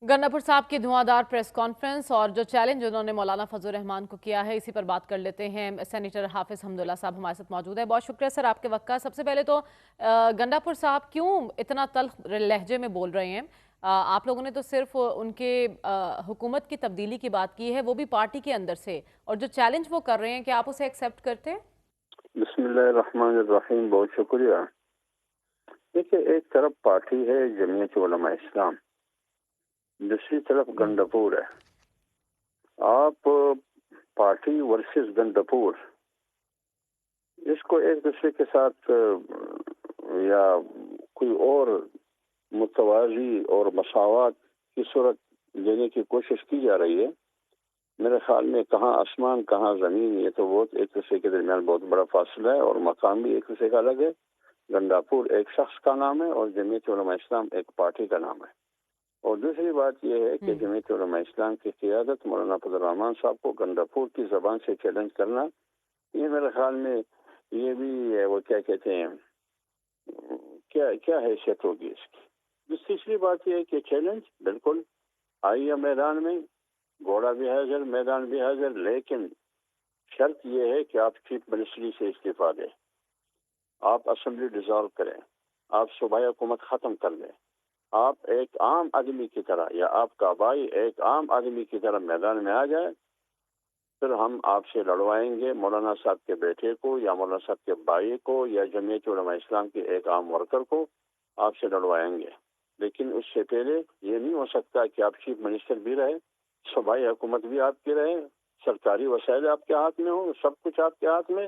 गन्नापुर साहब की धुआंधार press conference और जो चैलेंज उन्होंने मौलाना फजल रहमान को किया है, इसी पर बात कर लेते हैं। सेनेटर हाफिज हमदुल्ला साहब हमारे साथ मौजूद है। बहुत शुक्रिया सर आपके वक्त का। सबसे पहले तो गन्नापुर साहब क्यों इतना तल्ख लहजे में बोल रहे हैं? आप लोगों ने तो सिर्फ उनके हुकूमत की तब्दीली की बात की है, वो भी पार्टी के अंदर से, और जो चैलेंज वो कर रहे हैं कि आप उसे एक्सेप्ट करते हैं? बिस्मिल्लाहिर्रहमानिर्रहीम। बहुत शुक्रिया। देखिए, एक तरफ पार्टी है जमीयत उलमा इस्लाम, दूसरी तरफ गंडापुर है। आप पार्टी वर्सेस गंडापुर, इसको एक दूसरे के साथ या कोई और मुतवाजी और मसावत की सूरत देने की कोशिश की जा रही है। मेरे ख्याल में कहाँ आसमान कहाँ ज़मीन, ये तो बहुत एक दूसरे के दरमियान बहुत बड़ा फासला है और मकाम भी एक दूसरे का अलग है। गंडापुर एक शख्स का नाम है और जमीयत उलमा इस्लाम एक पार्टी का नाम है। और दूसरी बात यह है कि जमीयत उलमा इस्लाम की क़ियादत मौलाना फजल रहमान साहब को गंडापुर की ज़बान से चैलेंज करना, ये मेरे ख्याल में ये भी वो क्या कहते हैं, क्या क्या हैसियत होगी इसकी। तीसरी बात यह है कि चैलेंज बिल्कुल आइए मैदान में, घोड़ा भी हाजिर मैदान भी हाजिर, लेकिन शर्त यह है कि आप चीफ मिनिस्ट्री से इस्तीफा दें, आप असेंबली डिसॉल्व करें, आप सूबाई हुकूमत ख़त्म कर दें, आप एक आम आदमी की तरह या आपका भाई एक आम आदमी की तरह मैदान में आ जाए, फिर हम आपसे लड़वाएंगे मौलाना साहब के बेटे को या मौलाना साहब के भाई को या जमीयत उलमा इस्लाम के एक आम वर्कर को आपसे लड़वाएंगे। लेकिन उससे पहले ये नहीं हो सकता कि आप चीफ मिनिस्टर भी रहे, सूबाई हुकूमत भी आपकी रहे, सरकारी वसाइल आपके हाथ में हो, सब कुछ आपके हाथ में,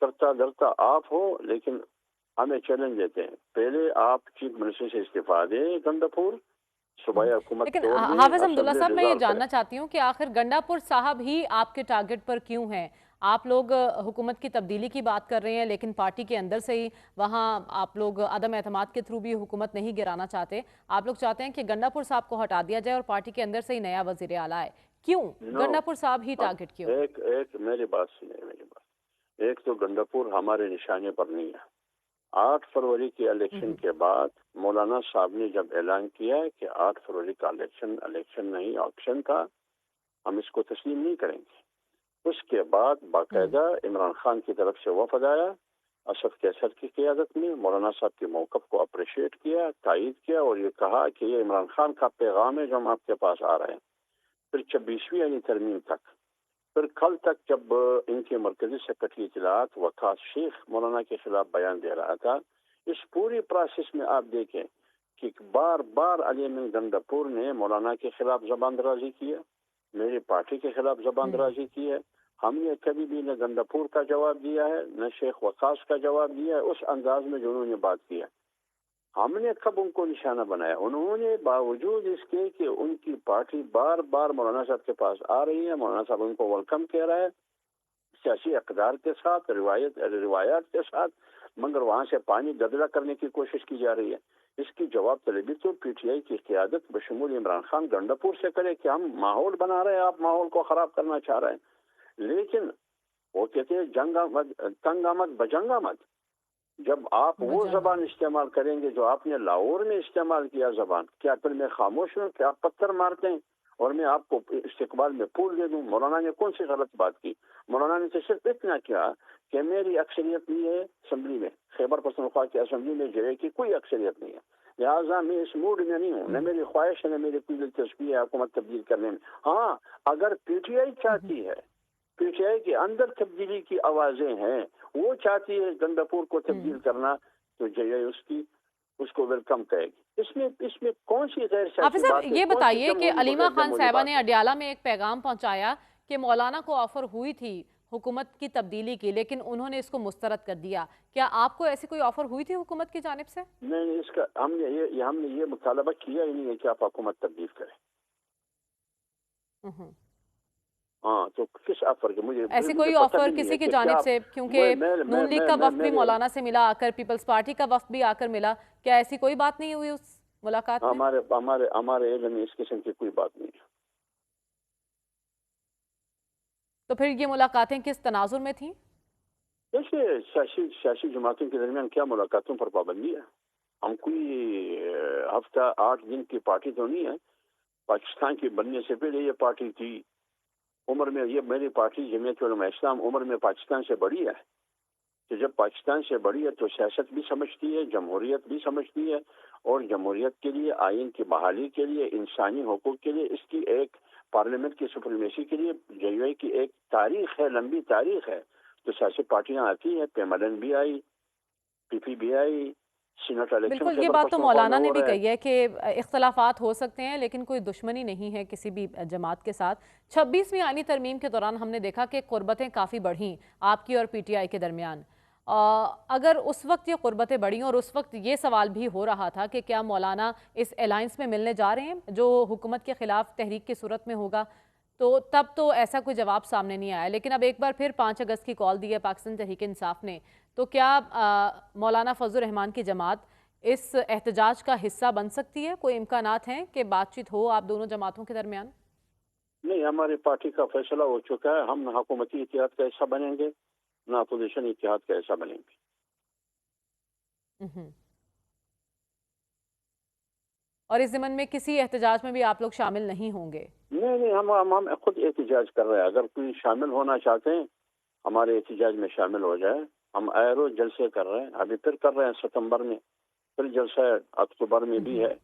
करता धरता आप हो, लेकिन हमें चैलेंज देते हैं पहले आप चीफ मिनिस्टर से इस्तीफा दें गंडापुर, सूबाई हुकूमत लेकिन तोड़ दें, हाफिज हमदुल्ला असेंबली साहब, मैं ये डिसॉल्व करें। जानना चाहती हूँ कि आखिर गंडापुर साहब ही आपके टारगेट पर क्यों हैं? आप लोग हुकूमत की तब्दीली की बात कर रहे हैं, लेकिन पार्टी के अंदर से ही वहाँ आप लोग अदम एतमाद के थ्रू भी हुकूमत नहीं गिराना चाहते। आप लोग चाहते हैं कि गंडापुर साहब को हटा दिया जाए और पार्टी के अंदर से ही नया वजीर आला आए। क्यों नो, गंडापुर साहब ही अब टारगेट क्यों? एक एक मेरी बात सुनिए, मेरी बात। एक तो गंडापुर हमारे निशाने पर नहीं है। 8 फरवरी के इलेक्शन के बाद मौलाना साहब ने जब ऐलान किया है कि 8 फरवरी का इलेक्शन नहीं ऑप्शन था, हम इसको तस्लीम नहीं करेंगे। उसके बाद बाकायदा इमरान खान की तरफ से वफद आया, असद कैसर की क़ियादत में मौलाना साहब के मौक़िफ़ को अप्रिशिएट किया, तायीद किया और ये कहा कि ये इमरान खान का पैगाम है जो हम आपके पास आ रहे हैं। फिर 26वीं यानी तरमीम तक, फिर कल तक जब इनके मरकजी सेक्रेटरी इत्तलाआत वकास शेख मौलाना के खिलाफ बयान दे रहा था, इस पूरी प्रोसेस में आप देखें कि बार बार अली अमीन गंडापुर ने मौलाना के खिलाफ जबान दराजी की है, मेरी पार्टी के खिलाफ जबान दराजी की है। हमने कभी भी न गंडापुर का जवाब दिया है न शेख वकास का जवाब दिया है उस अंदाज में जो उन्होंने बात की है। हमने कब उनको निशाना बनाया? उन्होंने बावजूद इसके कि उनकी पार्टी बार बार मौलाना साहब के पास आ रही है, मौलाना साहब उनको वेलकम कह रहा है सियासी अक़दार के साथ, रिवायात के साथ, मगर वहाँ से पानी गदला करने की कोशिश की जा रही है। इसकी जवाब तलबी तो पीटीआई की क़ियादत बशमूल इमरान खान गंडापुर से करे कि हम माहौल बना रहे हैं, आप माहौल को ख़राब करना चाह रहे हैं। लेकिन वो कहते हैं जंग आमद तंग आमद बजंग आमद। जब आप वो जबान इस्तेमाल करेंगे जो आपने लाहौर में इस्तेमाल किया जबान, क्या फिर मैं खामोश हूँ? क्या आप पत्थर मारते हैं और मैं आपको इस्तेकबाल में फूल दे दूँ? मौलाना ने कौन सी गलत बात की? मौलाना ने तो सिर्फ इतना किया कि मेरी अक्सरियत नहीं है असम्बली में, खैबर पख्तूनख्वा की असम्बली में जगह की कोई अक्सरियत नहीं है, लिहाजा मैं इस मूड में नहीं हूँ, न मेरी ख्वाहिश है न मेरी कोई दिलचस्पी है हुकूमत तब्दील करने में। हाँ, अगर पीटीआई चाहती है, पीटीआई के अंदर तब्दीली की आवाजें हैं, वो चाहती है गंडापुर को तब्दील करना, तो जय उसकी उसको वेलकम करेगी। इसमें इसमें कौन सी गैर हाफिज सियासी साहब, बात है? ये कौन सी बताइए कि जमहूरी अलीमा बगैर खान जमहूरी साहिबा बात ने है? अडयाला में एक पैगाम पहुंचाया कि मौलाना को ऑफर हुई थी हुकूमत की तब्दीली की, लेकिन उन्होंने इसको मुस्तरद कर दिया। क्या आपको ऐसी कोई ऑफर हुई थी हुकूमत की जानिब से? नहीं, इसका हमने ये मुतालबा किया ही नहीं है कि आप हुकूमत तब्दील करें। हाँ, तो किस ऑफर के मुझे ऐसी मुझे कोई पता ऑफर भी नहीं है किसी की कि जानिब क्या। से? क्योंकि नून लीग का वफ्द भी मौलाना से मिला आकर, पीपल्स पार्टी का वफ्द भी आकर मिला। क्या ऐसी कोई बात नहीं हुई उस मुलाकात में? हमारे हमारे हमारे इल्म में इस किस्म की कोई बात नहीं है। तो फिर ये मुलाकातें किस तनाजुर में थी? देखिए, सियासी जमातों के दरमियान क्या मुलाकातों पर पाबंदी है? हम कोई हफ्ता 8 दिन की पार्टी तो नहीं है पाकिस्तान के बनने से पहले ये पार्टी थी, उम्र में ये मेरी पार्टी जमीयत उलमा इस्लाम उम्र में पाकिस्तान से बड़ी है। तो जब पाकिस्तान से बड़ी है तो सियासत भी समझती है, जमहूरियत भी समझती है, और जमहूरियत के लिए, आइन की बहाली के लिए, इंसानी हुकूक के लिए, इसकी एक पार्लियामेंट की सुप्रीमेसी के लिए जेयूआई की एक तारीख है, लंबी तारीख है। तो सियासी पार्टियां आती हैं, पेमलन भी आई, पीपी भी आई, सीनेट इलेक्शन बिल्कुल, ये खैबर बात तो पख्तूनख्वा में मौलाना ने हो भी रहा है। कही है कि इख्तलाफात हो सकते हैं लेकिन कोई दुश्मनी नहीं है किसी भी जमात के साथ। 26वीं आईनी तरमीम के दौरान हमने देखा कि कुर्बतें काफ़ी बढ़ीं आपकी और पीटीआई के दरमियान। अगर उस वक्त ये कुर्बतें बढ़ी और उस वक्त ये सवाल भी हो रहा था कि क्या मौलाना इस अलायंस में मिलने जा रहे हैं जो हुकूमत के खिलाफ तहरीक की सूरत में होगा, तो तब तो ऐसा कोई जवाब सामने नहीं आया। लेकिन अब एक बार फिर 5 अगस्त की कॉल दी है पाकिस्तान तहरीक इंसाफ ने, तो क्या मौलाना फजल रहमान की जमात इस एहतजाज का हिस्सा बन सकती है? कोई इम्कानात हैं कि बातचीत हो आप दोनों जमातों के दरमियान? नहीं, हमारी पार्टी का फैसला हो चुका है, हम न हुकूमती इत्तेहाद का हिस्सा बनेंगे, न अपोजिशन इत्तेहाद का हिस्सा बनेंगे। हम्म। और इस ज़िमन में किसी एहतजाज में भी आप लोग शामिल नहीं होंगे? नहीं नहीं, हम खुद एहतजाज कर रहे हैं। अगर कोई शामिल होना चाहते हैं हमारे एहतजाज में शामिल हो जाए। हम आए रोज जलसे कर रहे हैं, अभी फिर कर रहे हैं सितंबर में, फिर जलसा है, अक्टूबर में भी है।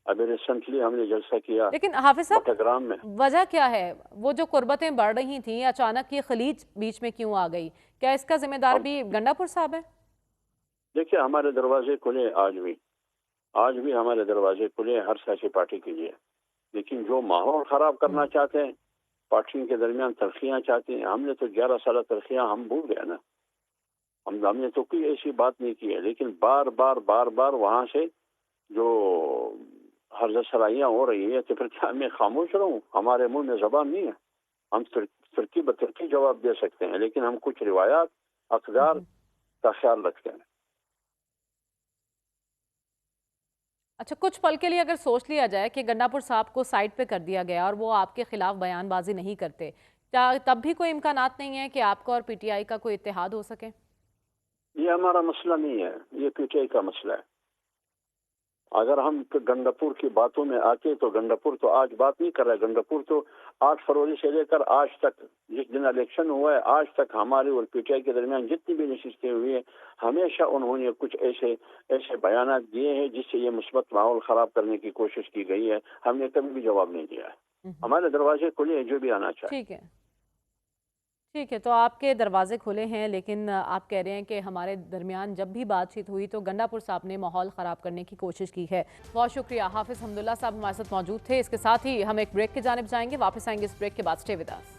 अभी रिसेंटली हमने जलसा किया लेकिन हाफिज साहब, बटग्राम में। वजह क्या है? वो जो कुर्बतें बढ़ रही थी, अचानक ये खलीज बीच में क्यों आ गई? क्या इसका जिम्मेदार अब भी गंडापुर साहब है? देखिए, हमारे दरवाजे खुले आज भी हमारे दरवाजे खुले हैं हर सियासी पार्टी के लिए। लेकिन जो माहौल खराब करना चाहते हैं, पार्टियों के दरमियान तलखियां चाहते हैं, हमने तो 11 साल तलखियां हम भूल गए ना। हमने तो कोई ऐसी बात नहीं की है, लेकिन बार बार वहां से जो हर्ज सराइयां हो रही है, तो फिर क्या मैं खामोश रहूं? हमारे मुंह में जबान नहीं है। हम तुर्की ब तुर्की जवाब दे सकते हैं, लेकिन हम कुछ रिवायात अकदार का ख्याल रखते हैं। अच्छा, कुछ पल के लिए अगर सोच लिया जाए कि गंडापुर साहब को साइड पे कर दिया गया और वो आपके खिलाफ बयानबाजी नहीं करते, क्या तब भी कोई इम्कानात नहीं है कि आपका और पीटीआई का कोई इत्तेहाद हो सके? ये हमारा मसला नहीं है, ये पीटीआई का मसला है। अगर हम गंडापुर की बातों में आके, तो गंडापुर तो आज बात नहीं कर रहा है। गंडापुर तो 8 फरवरी से लेकर आज तक, जिस दिन इलेक्शन हुआ है, आज तक हमारे और पीटीआई के दरमियान जितनी भी नशिस्तें हुई हैं, हमेशा उन्होंने कुछ ऐसे बयान दिए हैं जिससे ये मुस्बत माहौल खराब करने की कोशिश की गई है। हमने कभी भी जवाब नहीं दिया है। हमारे दरवाजे खुले हैं, जो भी आना चाहे। ठीक है, ठीक है। तो आपके दरवाजे खुले हैं, लेकिन आप कह रहे हैं कि हमारे दरमियान जब भी बातचीत हुई तो गंडापुर साहब ने माहौल ख़राब करने की कोशिश की है। बहुत शुक्रिया। हाफिज़ हमदुल्ला साहब हमारे साथ मौजूद थे। इसके साथ ही हम एक ब्रेक की जानिब जाएंगे, वापस आएंगे इस ब्रेक के बाद। Stay with us.